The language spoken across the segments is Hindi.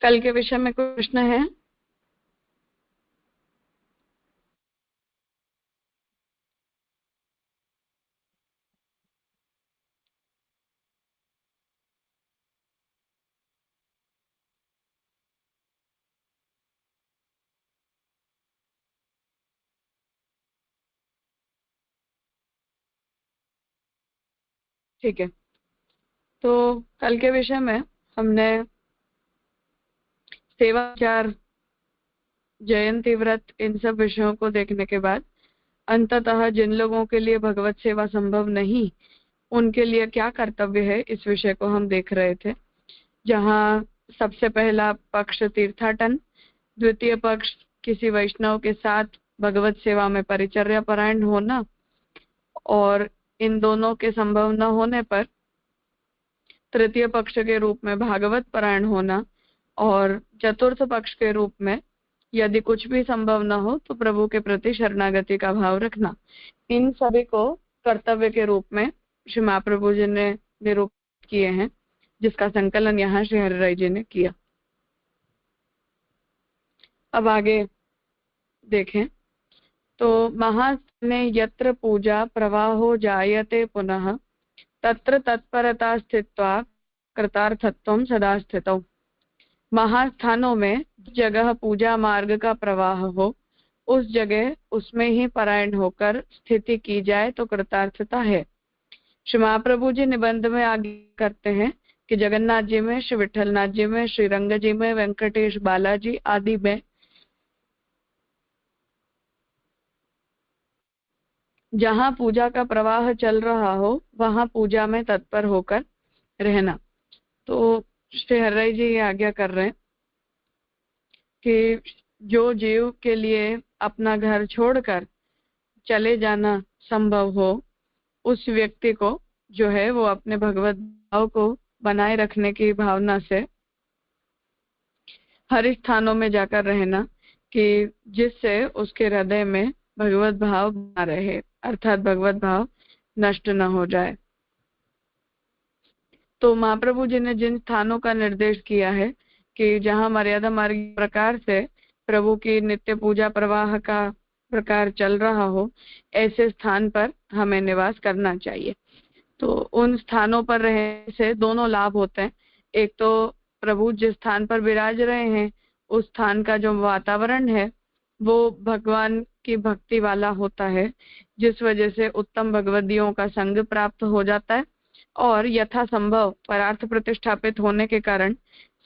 कल के विषय में कोई प्रश्न है? ठीक है, तो कल के विषय में हमने सेवाचार, जयंती व्रत, इन सब विषयों को देखने के बाद अंततः जिन लोगों के लिए भगवत सेवा संभव नहीं, उनके लिए क्या कर्तव्य है, इस विषय को हम देख रहे थे। जहाँ सबसे पहला पक्ष तीर्थाटन, द्वितीय पक्ष किसी वैष्णव के साथ भगवत सेवा में परिचर्या परायण होना, और इन दोनों के संभव न होने पर तृतीय पक्ष के रूप में भागवत परायण होना, और चतुर्थ पक्ष के रूप में यदि कुछ भी संभव न हो तो प्रभु के प्रति शरणागति का भाव रखना। इन सभी को कर्तव्य के रूप में श्री महाप्रभु जी ने निरूपित किए हैं, जिसका संकलन यहाँ श्री हरिराय जी ने किया। अब आगे देखें तो महास्ने यत्र पूजा प्रवाहो जायते पुनः तत्र तत्परता स्थित्वा कृतार्थत्वं सदा स्थितौ। महास्थानों में जगह पूजा मार्ग का प्रवाह हो, उस जगह उसमें ही परायण होकर स्थिति की जाए तो कृतार्थता है। श्री महाप्रभु जी निबंध में आगे करते हैं कि जगन्नाथ जी में, श्री विठलनाथ जी में, श्री रंग जी में, वेंकटेश बालाजी आदि में जहाँ पूजा का प्रवाह चल रहा हो वहां पूजा में तत्पर होकर रहना। तो श्री हरिराय जी ये आज्ञा कर रहे हैं कि जो जीव के लिए अपना घर छोड़कर चले जाना संभव हो, उस व्यक्ति को जो है वो अपने भगवत भाव को बनाए रखने की भावना से हर स्थानों में जाकर रहना, कि जिससे उसके हृदय में भगवत भाव बना रहे, अर्थात भगवत भाव नष्ट न हो जाए। तो महाप्रभु जी ने जिन स्थानों का निर्देश किया है कि जहाँ मर्यादा मार्ग प्रकार से प्रभु की नित्य पूजा प्रवाह का प्रकार चल रहा हो, ऐसे स्थान पर हमें निवास करना चाहिए। तो उन स्थानों पर रहने से दोनों लाभ होते हैं। एक तो प्रभु जिस स्थान पर विराज रहे हैं उस स्थान का जो वातावरण है वो भगवान की भक्ति वाला होता है, जिस वजह से उत्तम भगवदियों का संग प्राप्त हो जाता है, और यथा संभव परार्थ प्रतिष्ठापित होने के कारण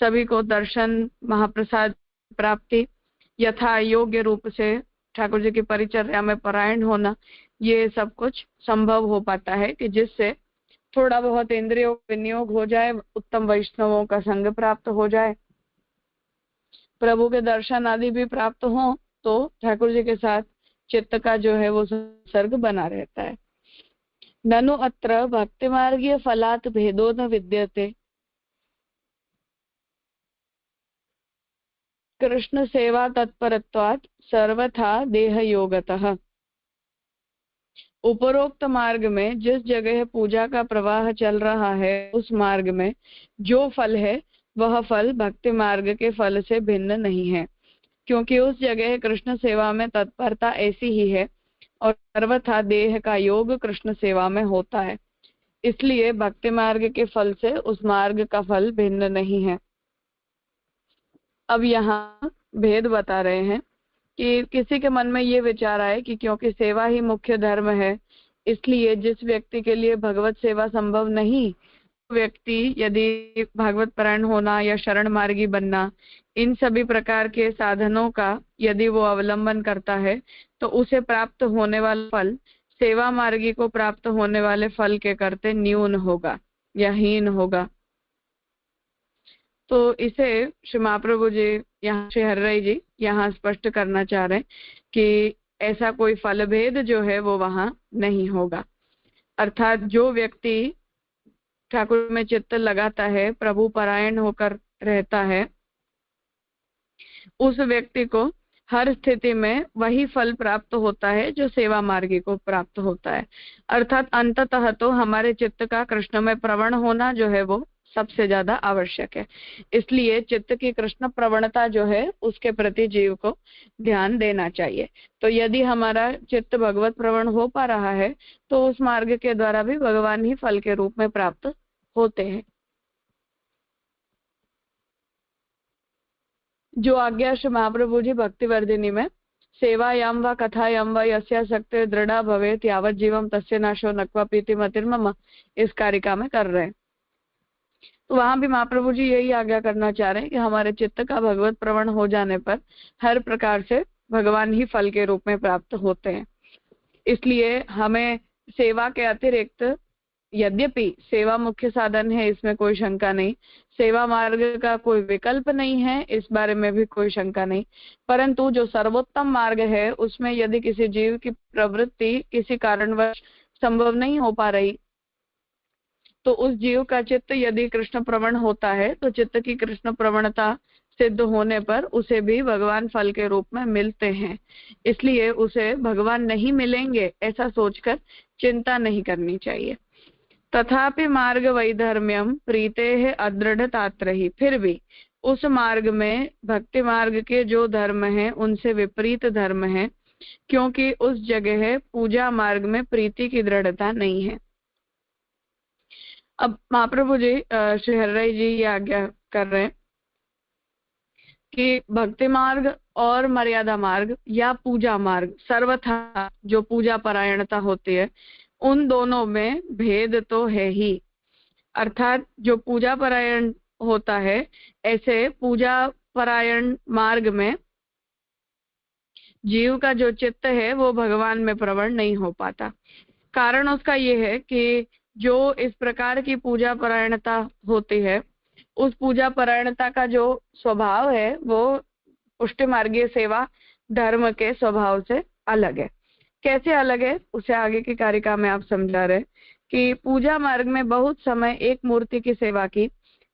सभी को दर्शन, महाप्रसाद प्राप्ति, यथा योग्य रूप से ठाकुर जी की परिचर्या में परायण होना, ये सब कुछ संभव हो पाता है कि जिससे थोड़ा बहुत इंद्रियों विनियोग हो जाए, उत्तम वैष्णवों का संग प्राप्त हो जाए, प्रभु के दर्शन आदि भी प्राप्त हो, तो ठाकुर जी के साथ चित्त का जो है वो संसर्ग बना रहता है। ननु अत्र भक्तिमार्गीय फलात् भेदो न विद्यते, कृष्ण सेवा तत्परत्वात् सर्वथा देह योगतः। उपरोक्त मार्ग में जिस जगह पूजा का प्रवाह चल रहा है उस मार्ग में जो फल है वह फल भक्ति मार्ग के फल से भिन्न नहीं है, क्योंकि उस जगह कृष्ण सेवा में तत्परता ऐसी ही है और सर्वथा देह का योग कृष्ण सेवा में होता है। इसलिए भक्ति मार्ग के फल से उस मार्ग का फल भिन्न नहीं है। अब यहाँ भेद बता रहे हैं कि किसी के मन में ये विचार आए कि क्योंकि सेवा ही मुख्य धर्म है, इसलिए जिस व्यक्ति के लिए भगवत सेवा संभव नहीं, व्यक्ति यदि भागवत परायण होना या शरण मार्गी बनना, इन सभी प्रकार के साधनों का यदि वो अवलंबन करता है तो उसे प्राप्त होने वाला फल सेवा मार्गी को प्राप्त होने वाले फल के करते न्यून होगा या हीन होगा। तो इसे श्री महाप्रभु जी यहाँ, श्री हरिराय जी यहाँ स्पष्ट करना चाह रहे हैं कि ऐसा कोई फल भेद जो है वो वहां नहीं होगा। अर्थात जो व्यक्ति ठाकुर में चित्त लगाता है, प्रभु परायण होकर रहता है, उस व्यक्ति को हर स्थिति में वही फल प्राप्त होता है जो सेवा मार्गी को प्राप्त होता है। अर्थात अंततः तो हमारे चित्त का कृष्ण में प्रवण होना जो है वो सबसे ज्यादा आवश्यक है। इसलिए चित्त की कृष्ण प्रवणता जो है उसके प्रति जीव को ध्यान देना चाहिए। तो यदि हमारा चित्त भगवत प्रवण हो पा रहा है तो उस मार्ग के द्वारा भी भगवान ही फल के रूप में प्राप्त होते हैं। जो आज्ञा श्री महाप्रभु जी भक्तिवर्धिनी में सेवायां वा कथायां वा यस्या शक्ति दृढ़ा भवेत् यावत् जीवम तस्य नाशो न क्वापीति मतिर्मम, इस कारिका में कर रहे हैं। तो वहां भी महाप्रभु जी यही आज्ञा करना चाह रहे हैं कि हमारे चित्त का भगवत प्रवण हो जाने पर हर प्रकार से भगवान ही फल के रूप में प्राप्त होते हैं। इसलिए हमें सेवा के अतिरिक्त, यद्यपि सेवा मुख्य साधन है, इसमें कोई शंका नहीं, सेवा मार्ग का कोई विकल्प नहीं है, इस बारे में भी कोई शंका नहीं, परंतु जो सर्वोत्तम मार्ग है उसमें यदि किसी जीव की प्रवृत्ति किसी कारणवश संभव नहीं हो पा रही तो उस जीव का चित्त यदि कृष्ण प्रवण होता है तो चित्त की कृष्ण प्रवणता सिद्ध होने पर उसे भी भगवान फल के रूप में मिलते हैं। इसलिए उसे भगवान नहीं मिलेंगे ऐसा सोचकर चिंता नहीं करनी चाहिए। तथापि मार्ग वैधर्म्यम प्रीते अदृढ़तात्र ही, फिर भी उस मार्ग में भक्ति मार्ग के जो धर्म हैं उनसे विपरीत धर्म है, क्योंकि उस जगह पूजा मार्ग में प्रीति की दृढ़ता नहीं है। अब महाप्रभु जी श्री हरिराय जी ये आज्ञा कर रहे हैं कि भक्ति मार्ग और मर्यादा मार्ग या पूजा मार्ग, सर्वथा जो पूजा परायणता होती है उन दोनों में भेद तो है ही। अर्थात जो पूजा परायण होता है, ऐसे पूजा परायण मार्ग में जीव का जो चित्त है वो भगवान में प्रवण नहीं हो पाता। कारण उसका ये है कि जो इस प्रकार की पूजा परायणता होती है उस पूजा परायणता का जो स्वभाव है वो पुष्टि मार्गीय सेवा धर्म के स्वभाव से अलग है। कैसे अलग है उसे आगे की कारिका में आप समझा रहे कि पूजा मार्ग में बहुत समय एक मूर्ति की सेवा की,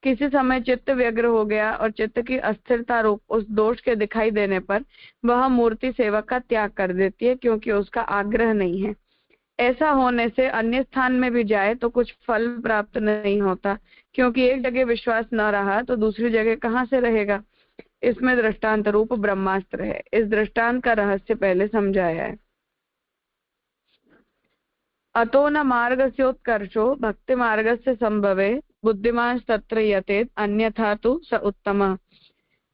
किसी समय चित्त व्यग्र हो गया और चित्त की अस्थिरता रूप उस दोष के दिखाई देने पर वह मूर्ति सेवा का त्याग कर देती है, क्योंकि उसका आग्रह नहीं है। ऐसा होने से अन्य स्थान में भी जाए तो कुछ फल प्राप्त नहीं होता, क्योंकि एक जगह विश्वास न रहा तो दूसरी जगह कहाँ से रहेगा। इसमें दृष्टांत रूप ब्रह्मास्त्र है। इस दृष्टांत का रहस्य पहले समझाया है। अतो न मार्गस्योत्कर्षो भक्ति मार्गस्य संभवे बुद्धिमान तत्र यतेत अन्यथा तो स उत्तम।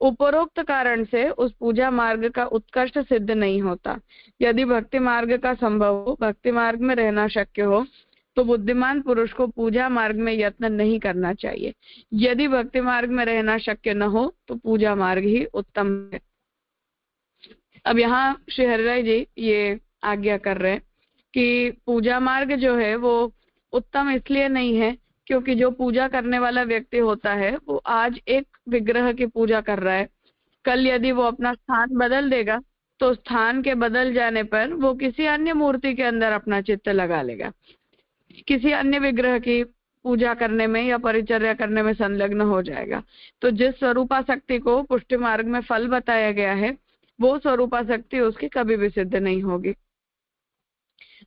उपरोक्त कारण से उस पूजा मार्ग का उत्कर्ष सिद्ध नहीं होता। यदि भक्ति मार्ग का संभव हो, भक्ति मार्ग में रहना शक्य हो, तो बुद्धिमान पुरुष को पूजा मार्ग में यत्न नहीं करना चाहिए। यदि भक्ति मार्ग में रहना शक्य न हो तो पूजा मार्ग ही उत्तम है। अब यहाँ श्री हरिराय जी ये आज्ञा कर रहे हैं कि पूजा मार्ग जो है वो उत्तम इसलिए नहीं है क्योंकि जो पूजा करने वाला व्यक्ति होता है वो आज एक विग्रह की पूजा कर रहा है, कल यदि वो अपना स्थान बदल देगा तो स्थान के बदल जाने पर वो किसी अन्य मूर्ति के अंदर अपना चित्त लगा लेगा, किसी अन्य विग्रह की पूजा करने में या परिचर्या करने में संलग्न हो जाएगा। तो जिस स्वरूपाशक्ति को पुष्टि मार्ग में फल बताया गया है वो स्वरूपाशक्ति उसकी कभी भी सिद्ध नहीं होगी।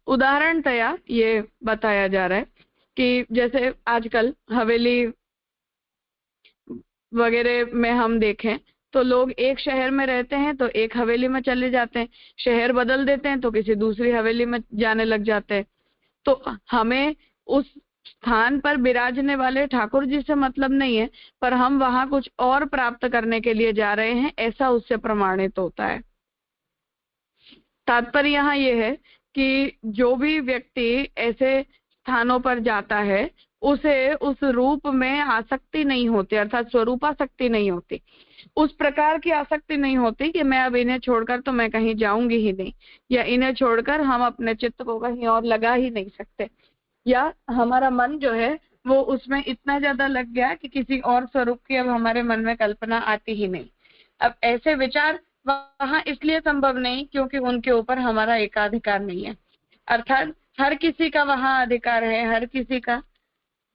उदाहरणतया ये बताया जा रहा है कि जैसे आजकल हवेली वगैरह में हम देखें तो लोग एक शहर में रहते हैं तो एक हवेली में चले जाते हैं, शहर बदल देते हैं तो किसी दूसरी हवेली में जाने लग जाते हैं। तो हमें उस स्थान पर विराजने वाले ठाकुर जी से मतलब नहीं है, पर हम वहां कुछ और प्राप्त करने के लिए जा रहे हैं, ऐसा उससे प्रमाणित होता है। तात्पर्य यहाँ ये है कि जो भी व्यक्ति ऐसे स्थानों पर जाता है उसे उस रूप में आसक्ति नहीं होती, अर्थात स्वरूपासक्ति नहीं होती। उस प्रकार की आसक्ति नहीं होती कि मैं अब इन्हें छोड़कर तो मैं कहीं जाऊंगी ही नहीं, या इन्हें छोड़कर हम अपने चित्त को कहीं और लगा ही नहीं सकते, या हमारा मन जो है वो उसमें इतना ज्यादा लग गया कि किसी और स्वरूप की अब हमारे मन में कल्पना आती ही नहीं। अब ऐसे विचार वहां इसलिए संभव नहीं क्योंकि उनके ऊपर हमारा एकाधिकार नहीं है। अर्थात हर किसी का वहां अधिकार है, हर किसी का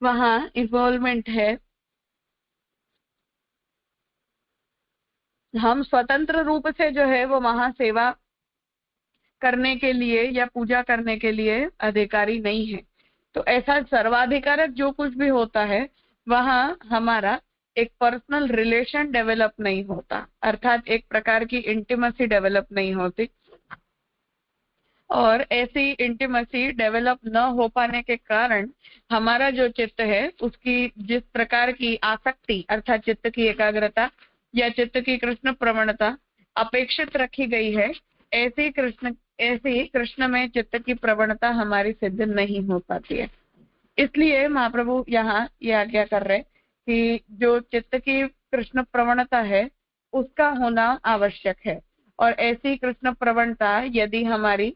वहां इन्वॉल्वमेंट है। हम स्वतंत्र रूप से जो है वो वहां सेवा करने के लिए या पूजा करने के लिए अधिकारी नहीं है। तो ऐसा सर्वाधिकारक जो कुछ भी होता है वहां हमारा एक पर्सनल रिलेशन डेवलप नहीं होता, अर्थात एक प्रकार की इंटीमेसी डेवलप नहीं होती। और ऐसी इंटीमेसी डेवलप न हो पाने के कारण हमारा जो चित्त है उसकी जिस प्रकार की आसक्ति अर्थात चित्त की एकाग्रता या चित्त की कृष्ण प्रवणता अपेक्षित रखी गई है, ऐसी कृष्ण में चित्त की प्रवणता हमारी सिद्ध नहीं हो पाती है। इसलिए महाप्रभु यहाँ ये आज्ञा कर रहे कि जो चित्त की कृष्ण प्रवणता है उसका होना आवश्यक है। और ऐसी कृष्ण प्रवणता यदि हमारी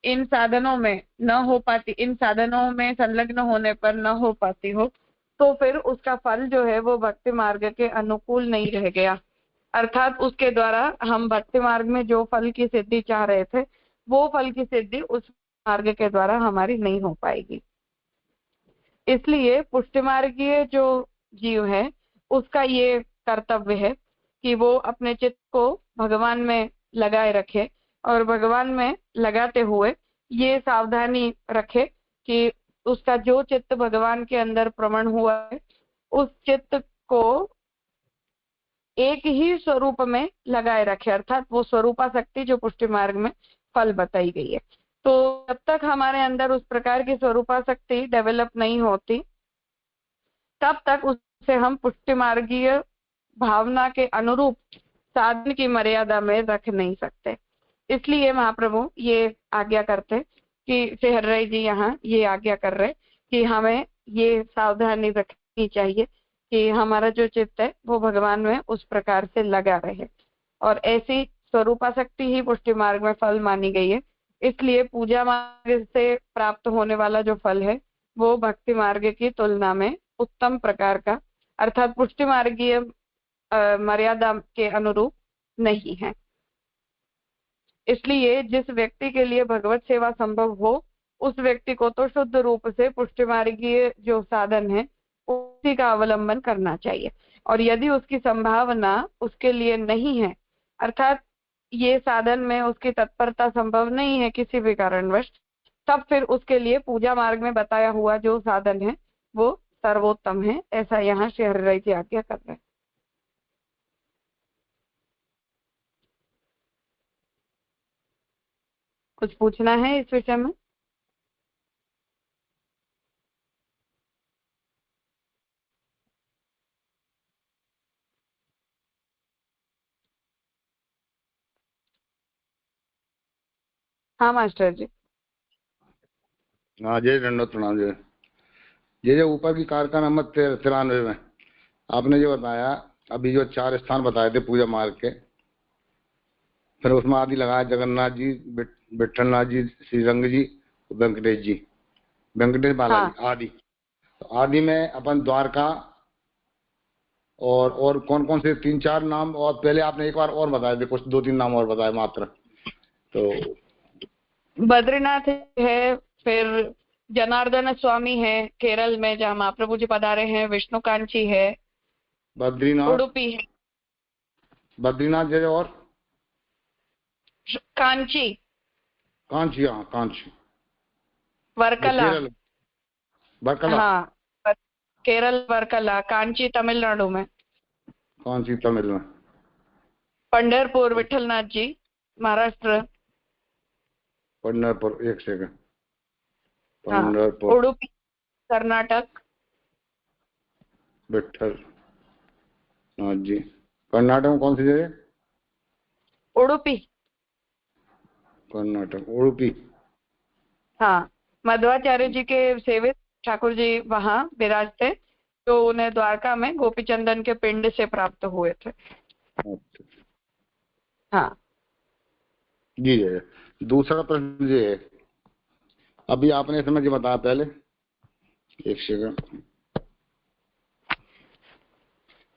इन साधनों में न हो पाती, इन साधनों में संलग्न होने पर न हो पाती हो, तो फिर उसका फल जो है वो भक्ति मार्ग के अनुकूल नहीं रह गया। अर्थात उसके द्वारा हम भक्ति मार्ग में जो फल की सिद्धि चाह रहे थे वो फल की सिद्धि उस मार्ग के द्वारा हमारी नहीं हो पाएगी। इसलिए पुष्टि मार्गीय जो जीव है उसका ये कर्तव्य है कि वो अपने चित्त को भगवान में लगाए रखे और भगवान में लगाते हुए ये सावधानी रखे कि उसका जो चित्त भगवान के अंदर प्रवण हुआ है उस चित्त को एक ही स्वरूप में लगाए रखे, अर्थात वो स्वरूपासक्ति जो पुष्टि मार्ग में फल बताई गई है। तो जब तक हमारे अंदर उस प्रकार की स्वरूपासक्ति डेवलप नहीं होती तब तक उसे हम पुष्टि मार्गीय भावना के अनुरूप साधन की मर्यादा में रख नहीं सकते। इसलिए महाप्रभु ये आज्ञा करते कि सेहर्राई जी यहाँ ये आज्ञा कर रहे कि हमें ये सावधानी रखनी चाहिए कि हमारा जो चित्त है वो भगवान में उस प्रकार से लगा रहे। और ऐसी स्वरूपासक्ति ही पुष्टि मार्ग में फल मानी गई है। इसलिए पूजा मार्ग से प्राप्त होने वाला जो फल है वो भक्ति मार्ग की तुलना में उत्तम प्रकार का अर्थात पुष्टि मार्गीय मर्यादा के अनुरूप नहीं है। इसलिए जिस व्यक्ति के लिए भगवत सेवा संभव हो उस व्यक्ति को तो शुद्ध रूप से पुष्टि मार्गीय जो साधन है उसी का अवलंबन करना चाहिए। और यदि उसकी संभावना उसके लिए नहीं है अर्थात ये साधन में उसकी तत्परता संभव नहीं है किसी भी कारणवश, तब फिर उसके लिए पूजा मार्ग में बताया हुआ जो साधन है वो सर्वोत्तम है। ऐसा यहाँ श्री हरिराय जी आज्ञा कर रहे हैं। कुछ पूछना है इस विषय में? हाँ मास्टर जी। हाँ जय दंडोत प्रणाम। ये जो ऊपर की कार का नंबर 93 में आपने जो बताया अभी जो 4 स्थान बताए थे पूजा मार्ग के, फिर उसमें आदि लगाया जगन्नाथ जी, विठलनाथ जी, श्रीरंग जी, वेंकटेश जी, वेंकटेश बालाजी। हाँ। आदि तो आदि में अपन द्वारका और कौन कौन से 3-4 नाम और पहले आपने एक बार और बताए थे, कुछ 2-3 नाम और बताए मात्र। तो बद्रीनाथ है, फिर जनार्दन स्वामी है केरल में जहाँ महाप्रभु जी पधारे हैं, विष्णु कांची है, बद्रीनाथ, उडुपी है, बद्रीनाथ जय और कांची, कांची। हाँ कांची, वर्कला, वर्कला। हाँ केरल वर्कला, कांची तमिलनाडु में, कांची तमिल में, पंढरपुर विठलनाथ जी महाराष्ट्र, पंढरपुर। एक सेकंड, हाँ पंढरपुर, उडुपी कर्नाटक, विठल नाथ जी। कर्नाटक में कौन सी जगह? उडुपी, कर्नाटक उडुपी। हाँ मध्वाचार्य जी के सेवित ठाकुर जी वहाँ विराजते जो उन्हें द्वारका में गोपी चंदन के पिंड से प्राप्त हुए थे। हाँ जी है। दूसरा प्रश्न ये है, अभी आपने इसमें जो बताया पहले, एक सेकंड,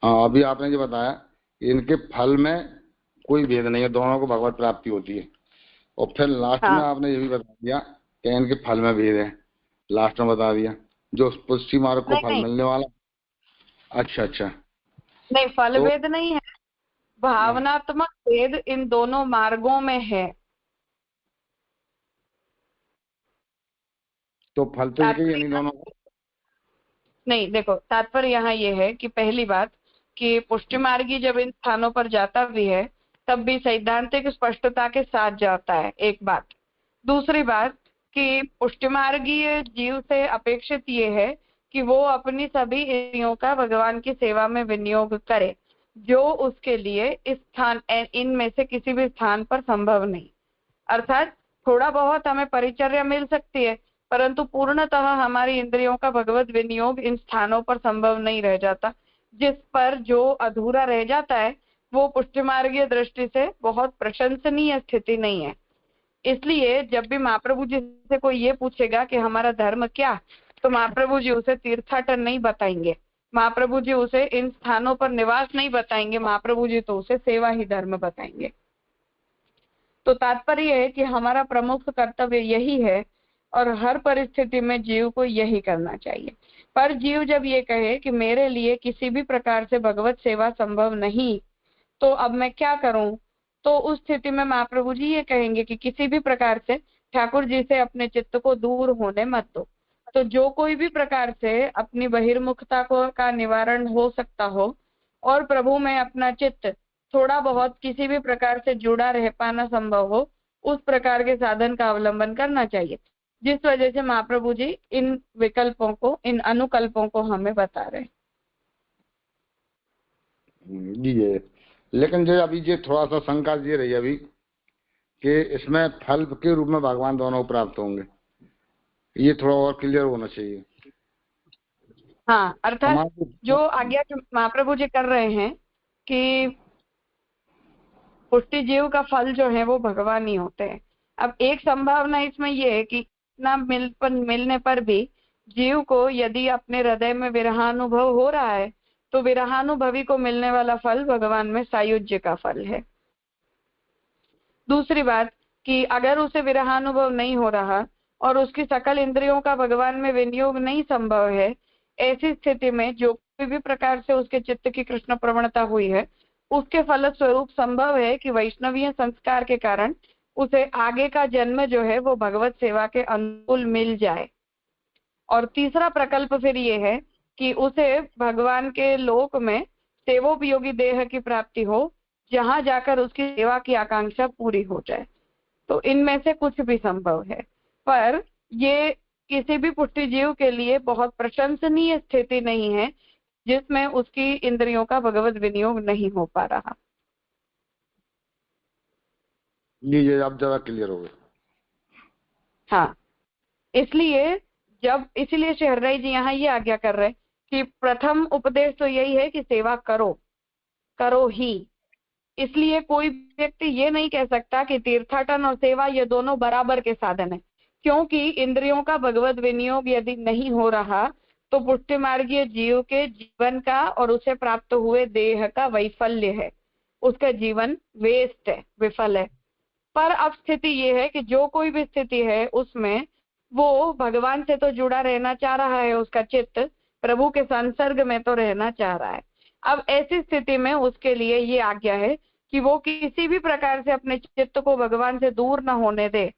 हाँ अभी आपने जो बताया इनके फल में कोई भेद नहीं है, दोनों को भगवत प्राप्ति होती है। और फिर लास्ट में आपने ये भी बता दिया कि इनके फल में भेद है, लास्ट में बता दिया जो पुष्टि मार्ग को फल मिलने वाला। अच्छा नहीं, फल भेद नहीं है, भावनात्मक भेद इन दोनों मार्गों में है। तो फल तो एक ही है दोनों को? नहीं, देखो तात्पर्य यहाँ ये है कि पहली बात कि पुष्टि मार्गी जब इन स्थानों पर जाता भी है तब भी सैद्धांतिक स्पष्टता के साथ जाता है, एक बात। दूसरी बात कि पुष्टि मार्गीय जीव से अपेक्षित ये है कि वो अपनी सभी इंद्रियों का भगवान की सेवा में विनियोग करे, जो उसके लिए इस स्थान इनमें से किसी भी स्थान पर संभव नहीं। अर्थात थोड़ा बहुत हमें परिचर्या मिल सकती है, परंतु पूर्णतः हमारी इंद्रियों का भगवत विनियोग इन स्थानों पर संभव नहीं रह जाता। जिस पर जो अधूरा रह जाता है वो पुष्टि मार्गीय दृष्टि से बहुत प्रशंसनीय स्थिति नहीं है। इसलिए जब भी महाप्रभु जी से कोई ये पूछेगा कि हमारा धर्म क्या, तो महाप्रभु जी उसे तीर्थाटन नहीं बताएंगे, महाप्रभु जी उसे इन स्थानों पर निवास नहीं बताएंगे, महाप्रभु जी तो उसे सेवा ही धर्म बताएंगे। तो तात्पर्य है कि हमारा प्रमुख कर्तव्य यही है और हर परिस्थिति में जीव को यही करना चाहिए। पर जीव जब ये कहे कि मेरे लिए किसी भी प्रकार से भगवत सेवा संभव नहीं, तो अब मैं क्या करूं, तो उस स्थिति में महाप्रभु जी ये कहेंगे कि किसी भी प्रकार से ठाकुर जी से अपने चित्त को दूर होने मत दो। तो जो कोई भी प्रकार से अपनी बहिर्मुखता को का निवारण हो सकता हो और प्रभु में अपना चित्त थोड़ा बहुत किसी भी प्रकार से जुड़ा रह पाना संभव हो, उस प्रकार के साधन का अवलंबन करना चाहिए, जिस वजह से महाप्रभु जी इन विकल्पों को, इन अनुकल्पों को हमें बता रहे हैं। जी ये, लेकिन जो अभी ये थोड़ा सा शंका ये रही अभी कि इसमें फल के रूप में भगवान दोनों प्राप्त होंगे, ये थोड़ा और क्लियर होना चाहिए। हाँ, अर्थात जो आज्ञा महाप्रभु जी कर रहे हैं कि पुष्टि जीव का फल जो है वो भगवान ही होते हैं। अब एक संभावना इसमें ये है कि इतना मिलने पर भी जीव को यदि अपने हृदय में विरहानुभव हो रहा है तो विरहानुभवी को मिलने वाला फल भगवान में सायुज्य का फल है। दूसरी बात कि अगर उसे विरहानुभव नहीं हो रहा और उसकी सकल इंद्रियों का भगवान में विनियोग नहीं संभव है, ऐसी स्थिति में जो कोई भी प्रकार से उसके चित्त की कृष्ण प्रवणता हुई है, उसके फलस्वरूप संभव है कि वैष्णवीय संस्कार के कारण उसे आगे का जन्म जो है वो भगवत सेवा के अनुकूल मिल जाए। और तीसरा प्रकल्प फिर ये है कि उसे भगवान के लोक में सेवोपयोगी देह की प्राप्ति हो, जहां जाकर उसकी सेवा की आकांक्षा पूरी हो जाए। तो इनमें से कुछ भी संभव है, पर ये किसी भी पुष्टि जीव के लिए बहुत प्रशंसनीय स्थिति नहीं है जिसमें उसकी इंद्रियों का भगवत विनियोग नहीं हो पा रहा। ये अब ज्यादा क्लियर हो गया। हाँ, इसीलिए श्री हरिराय जी यहाँ ये आज्ञा कर रहे हैं कि प्रथम उपदेश तो यही है कि सेवा करो ही। इसलिए कोई व्यक्ति ये नहीं कह सकता कि तीर्थाटन और सेवा ये दोनों बराबर के साधन है, क्योंकि इंद्रियों का भगवत विनियोग यदि नहीं हो रहा तो पुष्टि मार्गीय जीव के जीवन का और उसे प्राप्त हुए देह का वैफल्य है, उसका जीवन वेस्ट है, विफल है। पर अब स्थिति ये है कि जो कोई भी स्थिति है उसमें वो भगवान से तो जुड़ा रहना चाह रहा है, उसका चित्त प्रभु के संसर्ग में तो रहना चाह रहा है। अब ऐसी स्थिति में उसके लिए ये आज्ञा है कि वो किसी भी प्रकार से अपने चित्त को भगवान से दूर न होने दे,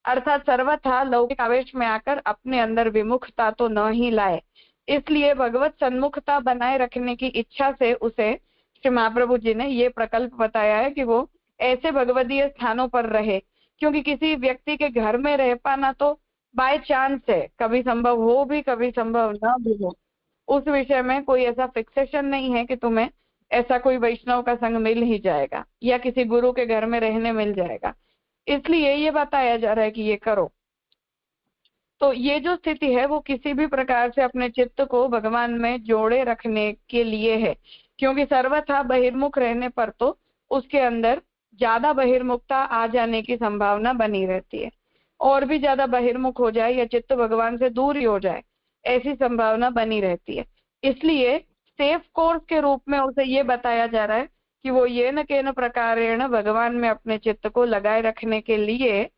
अर्थात सर्वथा लौकिक आवेश में आकर अपने अंदर विमुखता तो न ही लाए। इसलिए भगवत सन्मुखता बनाए रखने की इच्छा से उसे श्री महाप्रभु जी ने ये प्रकल्प बताया है कि वो ऐसे भगवदीय स्थानों पर रहे, क्योंकि किसी व्यक्ति के घर में रह पाना तो बाय चांस है, कभी संभव हो भी कभी संभव न भी हो। उस विषय में कोई ऐसा फिक्सेशन नहीं है कि तुम्हें ऐसा कोई वैष्णव का संग मिल ही जाएगा या किसी गुरु के घर में रहने मिल जाएगा। इसलिए ये बताया जा रहा है कि ये करो। तो ये जो स्थिति है वो किसी भी प्रकार से अपने चित्त को भगवान में जोड़े रखने के लिए है, क्योंकि सर्वथा बहिर्मुख रहने पर तो उसके अंदर ज्यादा बहिर्मुखता आ जाने की संभावना बनी रहती है, और भी ज्यादा बहिर्मुख हो जाए या चित्त भगवान से दूर ही हो जाए, ऐसी संभावना बनी रहती है। इसलिए सेफ कोर्स के रूप में उसे ये बताया जा रहा है कि वो ये न केन प्रकारेण भगवान में अपने चित्त को लगाए रखने के लिए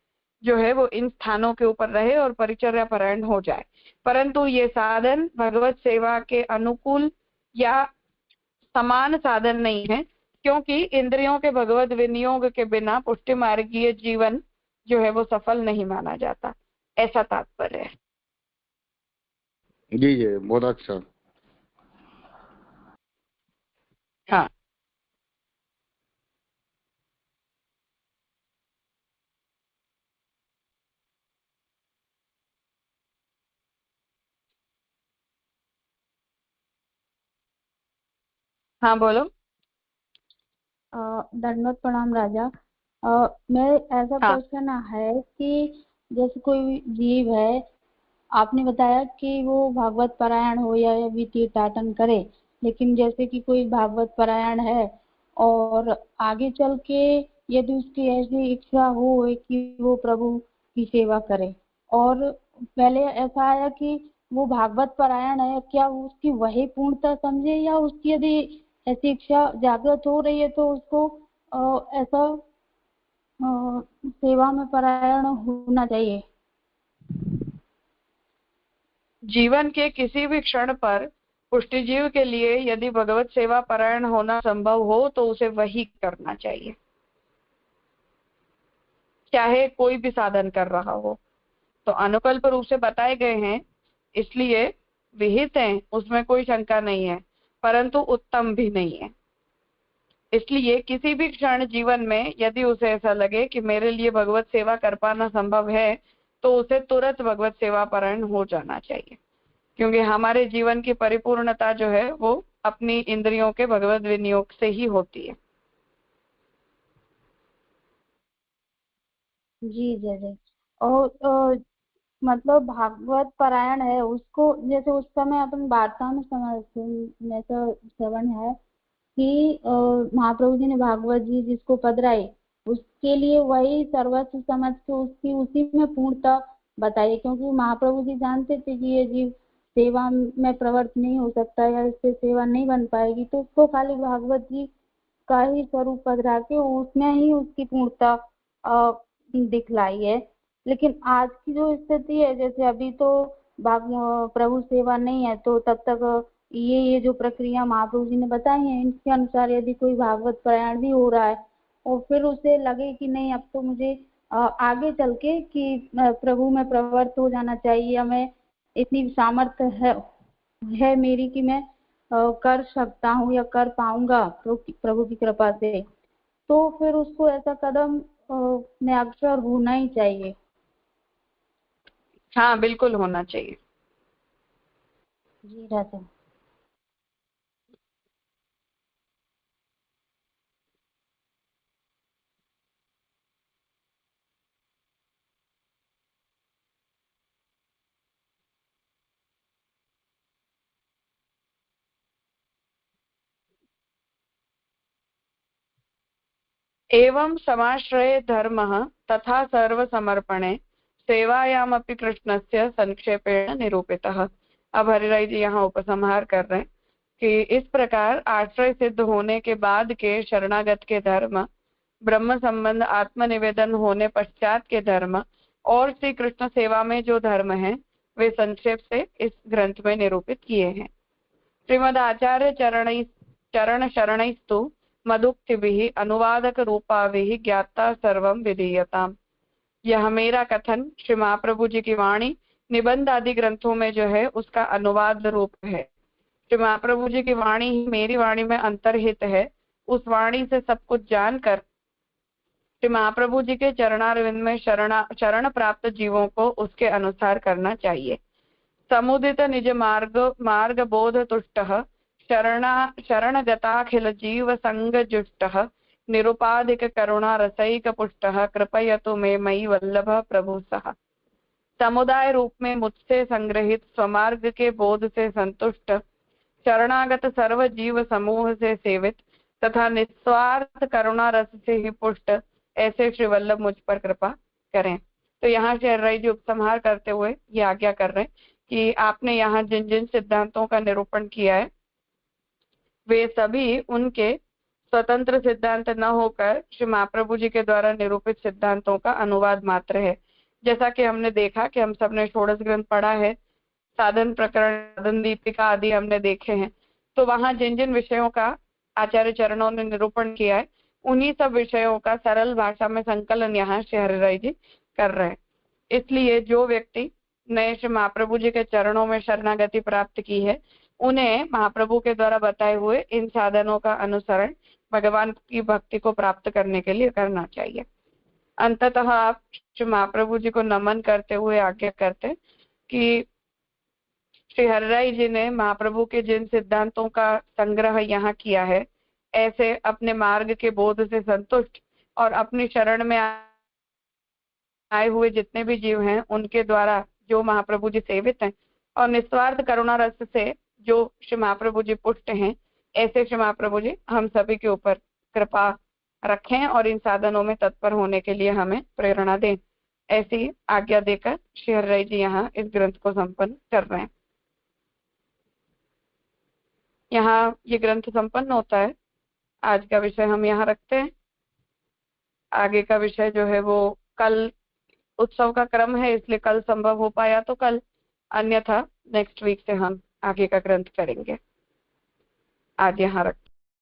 जो है वो इन स्थानों के ऊपर रहे और परिचर्या परायण हो जाए। परंतु ये साधन भगवत सेवा के अनुकूल या समान साधन नहीं है, क्योंकि इंद्रियों के भगवत विनियोग के बिना पुष्टि मार्गीय जीवन जो है वो सफल नहीं माना जाता, ऐसा तात्पर्य है। जी जी, बहुत अच्छा। हाँ हाँ बोलो। दंडवत प्रणाम राजा। मैं ऐसा हाँ क्वेश्चन है कि जैसे कोई जीव है, आपने बताया कि वो भागवत पारायण हो या तीर्थाटन करे, लेकिन जैसे कि कोई भागवत पारायण है और आगे चल के यदि उसकी ऐसी इच्छा हो कि वो प्रभु की सेवा करे, और पहले ऐसा आया कि वो भागवत पारायण है, क्या उसकी वही पूर्णता समझे, या उसकी यदि ऐसी इच्छा जागृत हो रही है तो उसको ऐसा सेवा में परायण होना चाहिए? जीवन के किसी भी क्षण पर पुष्टिजीव के लिए यदि भगवत सेवा परायण होना संभव हो तो उसे वही करना चाहिए, चाहे कोई भी साधन कर रहा हो। तो अनुकल्प रूप से बताए गए हैं, इसलिए विहित हैं, उसमें कोई शंका नहीं है, परंतु उत्तम भी नहीं है। इसलिए किसी भी क्षण जीवन में यदि उसे ऐसा लगे कि मेरे लिए भगवत सेवा कर पाना संभव है, तो उसे तुरंत भगवत सेवा परायण हो जाना चाहिए, क्योंकि हमारे जीवन की परिपूर्णता जो है वो अपनी इंद्रियों के भगवत विनियोग से ही होती है। जी जय जय। और मतलब भागवत पारायण है उसको, जैसे उस समय अपन वार्ता में में तो श्रवण है कि महाप्रभु जी ने भागवत जी जिसको पधराई, उसके लिए वही सर्वस्व समझ के उसकी उसी में पूर्णता बताइए, क्योंकि महाप्रभु जी जानते थे कि ये जीव सेवा में प्रवृत्त नहीं हो सकता या इससे सेवा नहीं बन पाएगी, तो उसको खाली भागवत जी का ही स्वरूप पधरा के उसमें ही उसकी पूर्णता दिखलाई है। लेकिन आज की जो स्थिति है, जैसे अभी तो प्रभु सेवा नहीं है, तो तब तक ये जो प्रक्रिया महाप्रभु जी ने बताई है, इनके अनुसार यदि कोई भागवत पारायण भी हो रहा है और फिर उसे लगे कि नहीं अब तो मुझे आगे चल के कि प्रभु में प्रवृत्त हो जाना चाहिए, या मैं इतनी सामर्थ्य है मेरी कि मैं कर सकता हूँ या कर पाऊंगा प्रभु की कृपा से, तो फिर उसको ऐसा कदम में अग्रसर होना ही चाहिए। हाँ बिल्कुल होना चाहिए। जी राजा। एवं समाश्रये धर्मः तथा सर्वसमर्पणे सेवायामपि कृष्णस्य संक्षेपेण निरूपितः। अब हरिराय जी यहाँ उपसंहार कर रहे हैं कि इस प्रकार आश्रय सिद्ध होने के बाद के शरणागत के धर्म, ब्रह्म संबंध आत्मनिवेदन होने पश्चात के धर्म और श्री कृष्ण सेवा में जो धर्म है, वे संक्षेप से इस ग्रंथ में निरूपित किए हैं। श्रीमद आचार्य चरण शरणैस्तु मदुक्तिभिः अनुवादक रूपाभिः ज्ञाता सर्वं विधीयताम्। यह मेरा कथन श्री महाप्रभु जी की वाणी निबंध आदि ग्रंथों में जो है उसका अनुवाद रूप है। श्री महाप्रभु जी की वाणी ही मेरी वाणी में अंतर्हित है। उस वाणी से सब कुछ जानकर श्री महाप्रभु जी के चरणारविंद में शरण प्राप्त जीवों को उसके अनुसार करना चाहिए। समुदित निज मार्ग बोध तुष्टः शरणगताखिल जीव संग जुष्टः निरुपाधिक करुणा रसैक पुष्टः कृपयतु मे मयि वल्लभ प्रभु सह। समुदाय रूप में मुझसे संग्रहित स्वमार्ग के बोध से संतुष्ट, शरणागत सर्व जीव समूह से सेवित तथा निस्वार्थ करुणा रस से ही पुष्ट ऐसे श्री वल्लभ मुझ पर कृपा करें। तो यहाँ से हरिराय जी उपसंहार करते हुए ये आज्ञा कर रहे हैं कि आपने यहाँ जिन जिन सिद्धांतों का निरूपण किया है वे सभी उनके स्वतंत्र सिद्धांत न होकर श्री महाप्रभु जी के द्वारा निरूपित सिद्धांतों का अनुवाद मात्र है। जैसा कि हमने देखा कि हम सबने षोडश ग्रंथ पढ़ा है, साधन प्रकरण, साधन दीपिका आदि हमने देखे हैं, तो वहां जिन जिन विषयों का आचार्य चरणों ने निरूपण किया है, उन्हीं सब विषयों का सरल भाषा में संकलन यहाँ श्री हरिराय जी कर रहे हैं। इसलिए जो व्यक्ति ने श्री महाप्रभु जी के चरणों में शरणागति प्राप्त की है, उन्हें महाप्रभु के द्वारा बताए हुए इन साधनों का अनुसरण भगवान की भक्ति को प्राप्त करने के लिए करना चाहिए। अंततः आप श्री महाप्रभु जी को नमन करते हुए आज्ञा करते कि श्री हरिराय जी ने महाप्रभु के जिन सिद्धांतों का संग्रह यहाँ किया है, ऐसे अपने मार्ग के बोध से संतुष्ट और अपनी शरण में आए हुए जितने भी जीव हैं उनके द्वारा जो महाप्रभु जी सेवित हैं और निस्वार्थ करुणा रस से जो श्री महाप्रभु जी पुष्ट हैं, ऐसे श्री महाप्रभु जी हम सभी के ऊपर कृपा रखें और इन साधनों में तत्पर होने के लिए हमें प्रेरणा दें। ऐसी आज्ञा देकर श्री हरिराय जी यहाँ इस ग्रंथ को संपन्न कर रहे हैं। यहाँ ये ग्रंथ संपन्न होता है। आज का विषय हम यहाँ रखते हैं। आगे का विषय जो है वो कल, उत्सव का क्रम है इसलिए कल संभव हो पाया तो कल, अन्यथा नेक्स्ट वीक से हम आगे का ग्रंथ करेंगे। आज यहाँ रखते हैं।